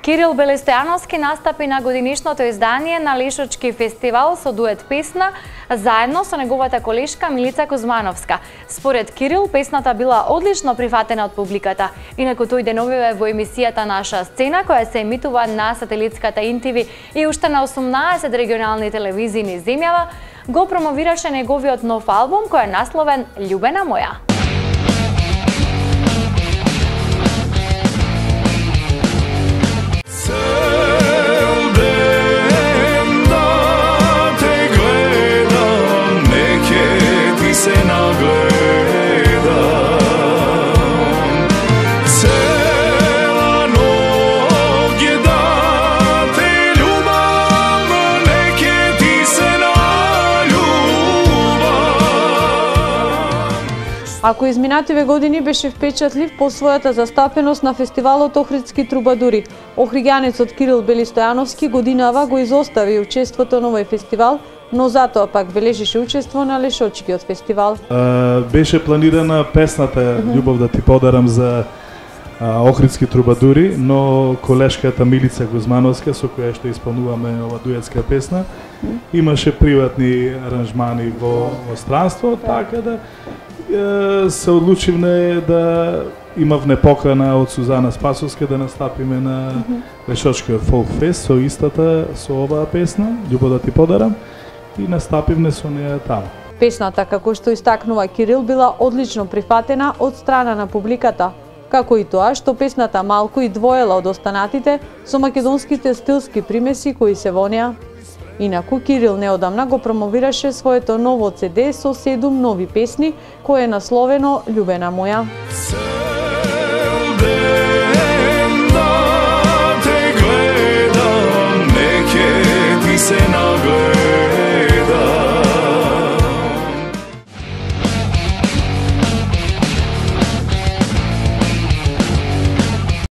Кирил Белистојановски настапи на годинишното издание на Лишочки фестивал со дует песна заедно со неговата колешка Милица Кузмановска. Според Кирил, песната била одлично прифатена од публиката. Инаку тој деновиве во емисијата Наша сцена, која се емитува на сателитската ИНТВ и уште на 18 регионални телевизии низ земјава, го промовираше неговиот нов албум кој е насловен Љубена моја. Ако изминативе години беше впечатлив по својата застапеност на фестивалот Охридски трубадури, охриѓанецот Кирил Белистојановски годинава го изостави учеството на овој фестивал, но затоа пак бележише учество на Лешочкиот фестивал. Беше планирана песната Љубов да ти подарам за Охридски трубадури, но колешката Милица Кузмановска, со која што исполнуваме ова дуетска песна, имаше приватни аранжмани во странство, така да се одлучивме да имавме покана од Сузана Спасовска да настапиме на Лешочкиот фолк фест со истата, со оваа песна Љубов да ти подарам, и настапивме со неја таму. Песната, како што истакнува Кирил, била одлично прифатена од страна на публиката, како и тоа што песната малку и двоела од останатите со македонските стилски примеси кои се во неа. Инаку Кирил неодамна го промовираше своето ново CD со 7 нови песни, кое е насловено Љубена моја.